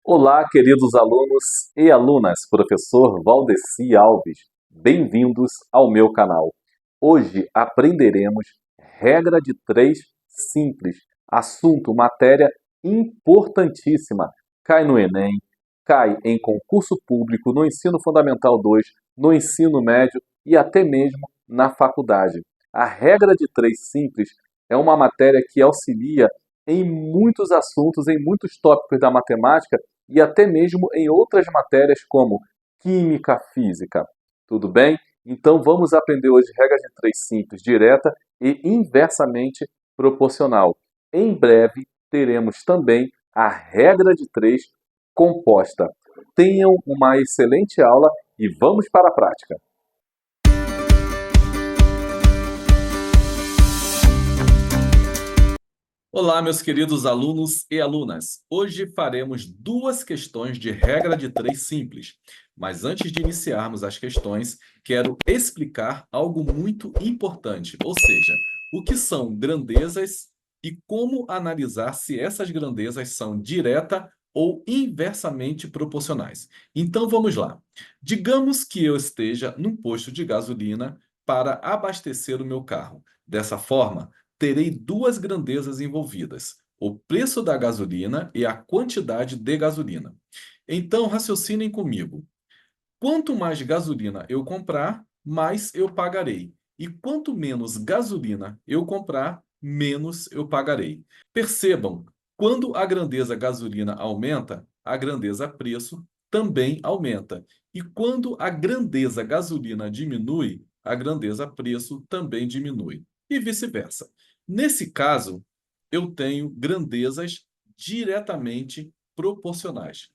Olá, queridos alunos e alunas, professor Valdeci Alves. Bem-vindos ao meu canal. Hoje aprenderemos regra de três simples. Assunto, matéria importantíssima. Cai no Enem, cai em concurso público, no ensino fundamental 2, no ensino médio e até mesmo na faculdade. A regra de três simples é uma matéria que auxilia em muitos assuntos, em muitos tópicos da matemática e até mesmo em outras matérias como química, física. Tudo bem? Então vamos aprender hoje regras de três simples, direta e inversamente proporcional. Em breve teremos também a regra de três composta. Tenham uma excelente aula e vamos para a prática. Olá, meus queridos alunos e alunas. Hoje faremos duas questões de regra de três simples. Mas antes de iniciarmos as questões, quero explicar algo muito importante, ou seja, o que são grandezas e como analisar se essas grandezas são direta ou inversamente proporcionais. Então vamos lá. Digamos que eu esteja num posto de gasolina para abastecer o meu carro. Dessa forma, terei duas grandezas envolvidas: o preço da gasolina e a quantidade de gasolina. Então, raciocinem comigo. Quanto mais gasolina eu comprar, mais eu pagarei. E quanto menos gasolina eu comprar, menos eu pagarei. Percebam, quando a grandeza gasolina aumenta, a grandeza preço também aumenta. E quando a grandeza gasolina diminui, a grandeza preço também diminui. E vice-versa. Nesse caso, eu tenho grandezas diretamente proporcionais.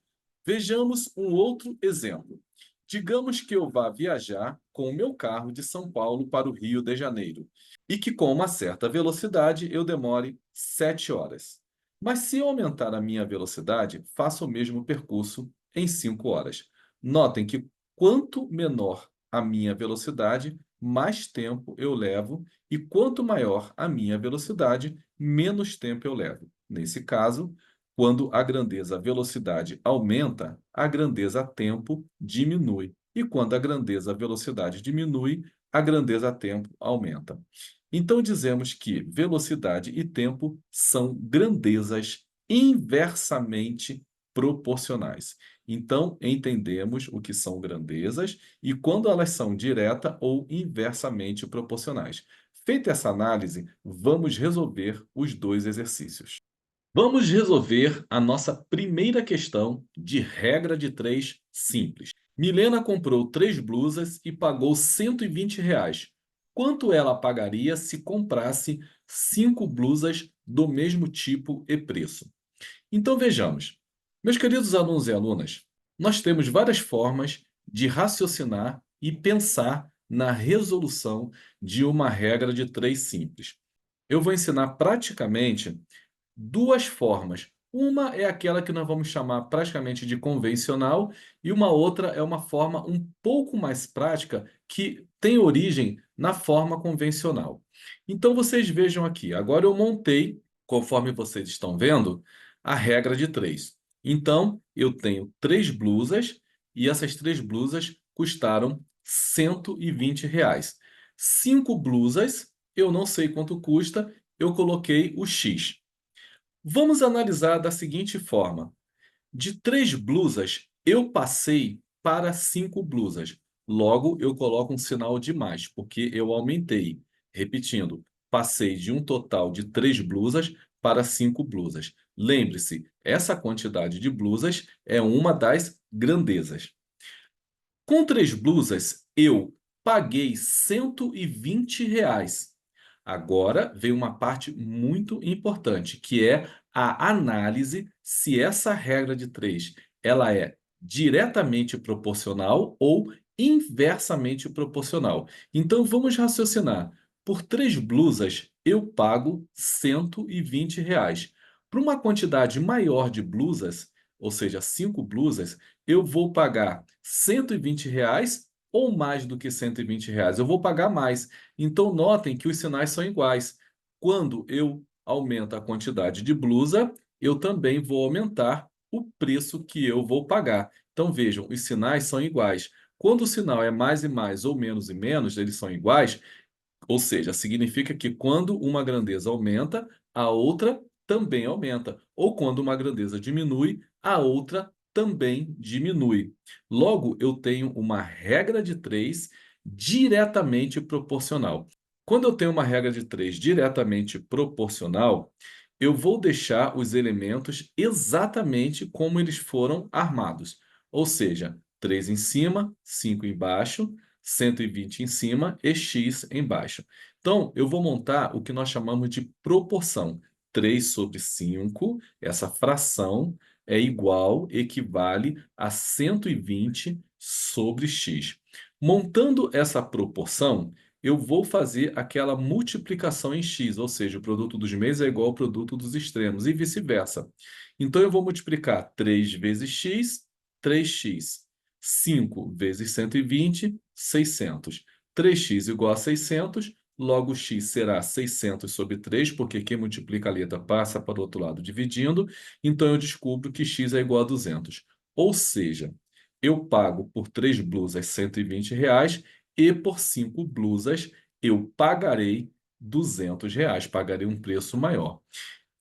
Vejamos um outro exemplo. Digamos que eu vá viajar com o meu carro de São Paulo para o Rio de Janeiro e que, com uma certa velocidade, eu demore 7 horas. Mas se eu aumentar a minha velocidade, faço o mesmo percurso em 5 horas. Notem que quanto menor a minha velocidade, mais tempo eu levo, e quanto maior a minha velocidade, menos tempo eu levo. Nesse caso, quando a grandeza velocidade aumenta, a grandeza tempo diminui. E quando a grandeza velocidade diminui, a grandeza tempo aumenta. Então dizemos que velocidade e tempo são grandezas inversamente proporcionais. Então entendemos o que são grandezas e quando elas são direta ou inversamente proporcionais. Feita essa análise, vamos resolver os dois exercícios. Vamos resolver a nossa primeira questão de regra de três simples. Milena comprou três blusas e pagou R$ 120. Quanto ela pagaria se comprasse cinco blusas do mesmo tipo e preço? Então vejamos. Meus queridos alunos e alunas, nós temos várias formas de raciocinar e pensar na resolução de uma regra de três simples. Eu vou ensinar praticamente duas formas. Uma é aquela que nós vamos chamar praticamente de convencional, e uma outra é uma forma um pouco mais prática que tem origem na forma convencional. Então vocês vejam aqui, agora eu montei, conforme vocês estão vendo, a regra de três. Então eu tenho três blusas e essas três blusas custaram R$ 120. Cinco blusas, eu não sei quanto custa, eu coloquei o X. Vamos analisar da seguinte forma: de três blusas, eu passei para cinco blusas. Logo, eu coloco um sinal de mais, porque eu aumentei. Repetindo, passei de um total de três blusas para cinco blusas. Lembre-se, essa quantidade de blusas é uma das grandezas. Com três blusas, eu paguei R$ 120. Agora vem uma parte muito importante, que é a análise se essa regra de três ela é diretamente proporcional ou inversamente proporcional. Então vamos raciocinar. Por três blusas, eu pago R$ 120. Para uma quantidade maior de blusas, ou seja, cinco blusas, eu vou pagar R$ 120 ou mais do que R$ 120? Eu vou pagar mais. Então, notem que os sinais são iguais. Quando eu aumento a quantidade de blusa, eu também vou aumentar o preço que eu vou pagar. Então, vejam, os sinais são iguais. Quando o sinal é mais e mais ou menos e menos, eles são iguais, ou seja, significa que quando uma grandeza aumenta, a outra também aumenta. Ou quando uma grandeza diminui, a outra também diminui. Logo, eu tenho uma regra de 3 diretamente proporcional. Quando eu tenho uma regra de 3 diretamente proporcional, eu vou deixar os elementos exatamente como eles foram armados. Ou seja, 3 em cima, 5 embaixo, 120 em cima e x embaixo. Então, eu vou montar o que nós chamamos de proporção. 3/5, essa fração é igual, equivale a 120 sobre x. Montando essa proporção, eu vou fazer aquela multiplicação em x, ou seja, o produto dos meios é igual ao produto dos extremos, e vice-versa. Então, eu vou multiplicar 3 vezes x, 3x. 5 vezes 120, 600. 3x igual a 600, logo x será 600 sobre 3, porque quem multiplica a letra passa para o outro lado dividindo, então eu descubro que x é igual a 200. Ou seja, eu pago por 3 blusas R$ 120 e por 5 blusas eu pagarei R$ 200, pagarei um preço maior.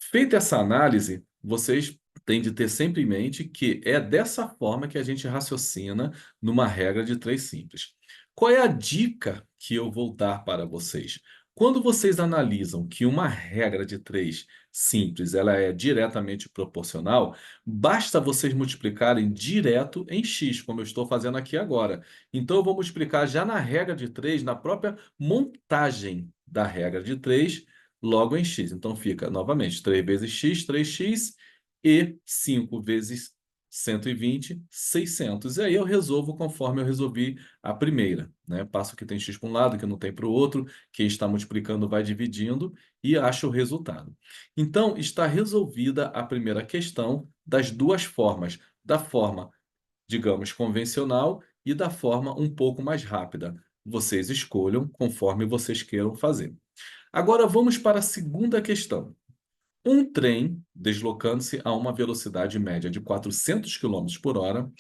Feita essa análise, vocês têm de ter sempre em mente que é dessa forma que a gente raciocina numa regra de 3 simples. Qual é a dica que eu vou dar para vocês? Quando vocês analisam que uma regra de 3 simples, ela é diretamente proporcional, basta vocês multiplicarem direto em x, como eu estou fazendo aqui agora. Então eu vou multiplicar já na regra de 3, na própria montagem da regra de 3, logo em x. Então fica, novamente, 3 vezes x, 3x, e 5 vezes 120, 600. E aí eu resolvo conforme eu resolvi a primeira, né? Passo que tem x para um lado, que não tem para o outro, quem está multiplicando vai dividindo e acha o resultado. Então, está resolvida a primeira questão das duas formas, da forma, digamos, convencional e da forma um pouco mais rápida. Vocês escolham conforme vocês queiram fazer. Agora vamos para a segunda questão. Um trem, deslocando-se a uma velocidade média de 400 quilômetros por hora,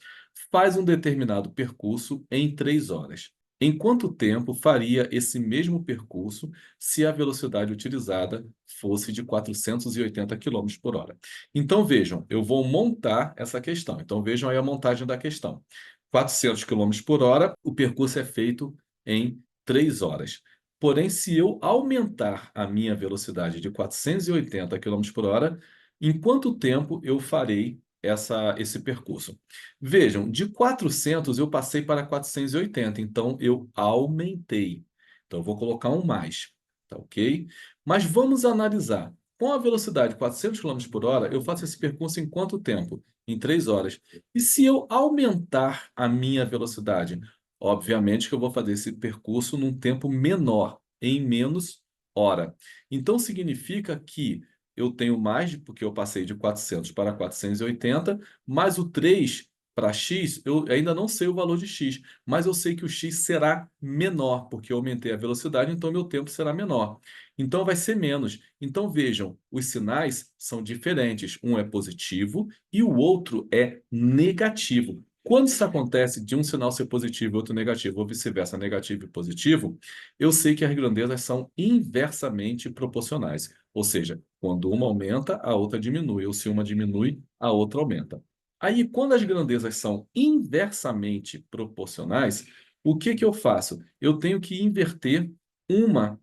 faz um determinado percurso em 3 horas. Em quanto tempo faria esse mesmo percurso se a velocidade utilizada fosse de 480 quilômetros por hora? Então vejam, eu vou montar essa questão. Então vejam aí a montagem da questão. 400 quilômetros por hora, o percurso é feito em 3 horas. Porém, se eu aumentar a minha velocidade de 480 quilômetros por hora, em quanto tempo eu farei esse percurso? Vejam, de 400 eu passei para 480, então eu aumentei. Então eu vou colocar um mais, tá ok? Mas vamos analisar. Com a velocidade de 400 quilômetros por hora, eu faço esse percurso em quanto tempo? Em 3 horas. E se eu aumentar a minha velocidade? Obviamente que eu vou fazer esse percurso num tempo menor, em menos hora. Então significa que eu tenho mais, porque eu passei de 400 para 480, mais o 3 para x, eu ainda não sei o valor de x, mas eu sei que o x será menor, porque eu aumentei a velocidade, então meu tempo será menor. Então vai ser menos. Então vejam, os sinais são diferentes. Um é positivo e o outro é negativo. Quando isso acontece de um sinal ser positivo e outro negativo, ou vice-versa, negativo e positivo, eu sei que as grandezas são inversamente proporcionais. Ou seja, quando uma aumenta, a outra diminui, ou se uma diminui, a outra aumenta. Aí, quando as grandezas são inversamente proporcionais, o que que eu faço? Eu tenho que inverter uma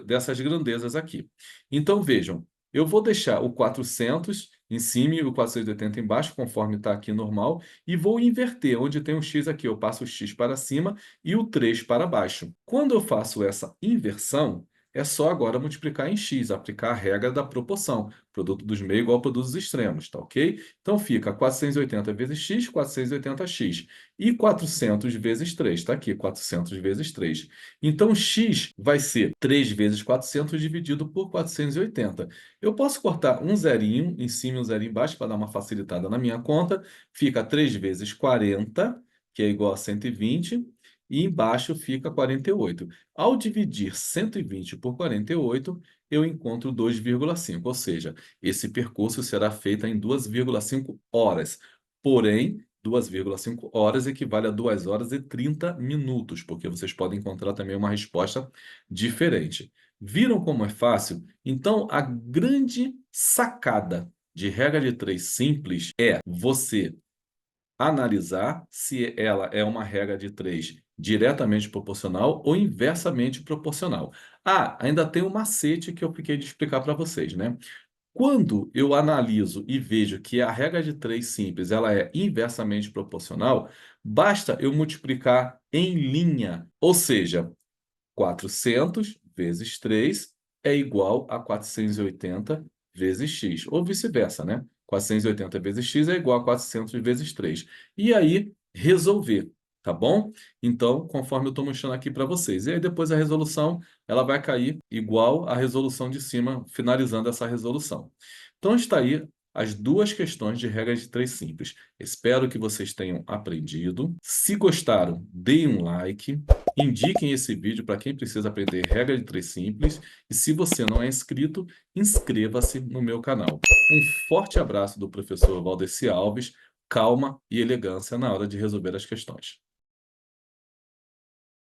dessas grandezas aqui. Então, vejam, eu vou deixar o 400 em cima e o 480 embaixo, conforme está aqui normal, e vou inverter. Onde tem um x aqui, eu passo o x para cima e o 3 para baixo. Quando eu faço essa inversão, é só agora multiplicar em x, aplicar a regra da proporção. Produto dos meios igual ao produto dos extremos, tá ok? Então fica 480 vezes x, 480x. E 400 vezes 3, está aqui, 400 vezes 3. Então x vai ser 3 vezes 400 dividido por 480. Eu posso cortar um zerinho em cima e um zerinho embaixo para dar uma facilitada na minha conta. Fica 3 vezes 40, que é igual a 120. e embaixo fica 48. Ao dividir 120 por 48, eu encontro 2,5, ou seja, esse percurso será feito em 2,5 horas. Porém, 2,5 horas equivale a 2 horas e 30 minutos, porque vocês podem encontrar também uma resposta diferente. Viram como é fácil? Então, a grande sacada de regra de 3 simples é você analisar se ela é uma regra de 3 diretamente proporcional ou inversamente proporcional. Ah, ainda tem um macete que eu fiquei de explicar para vocês, né? Quando eu analiso e vejo que a regra de 3 simples, ela é inversamente proporcional, basta eu multiplicar em linha, ou seja, 400 vezes 3 é igual a 480 vezes x, ou vice-versa, né? 480 vezes x é igual a 400 vezes 3. E aí, resolver, tá bom? Então, conforme eu estou mostrando aqui para vocês. E aí, depois a resolução, ela vai cair igual à resolução de cima, finalizando essa resolução. Então, está aí as duas questões de regra de 3 simples. Espero que vocês tenham aprendido. Se gostaram, deem um like. Indiquem esse vídeo para quem precisa aprender regra de 3 simples. E se você não é inscrito, inscreva-se no meu canal. Um forte abraço do professor Valdeci Alves. Calma e elegância na hora de resolver as questões.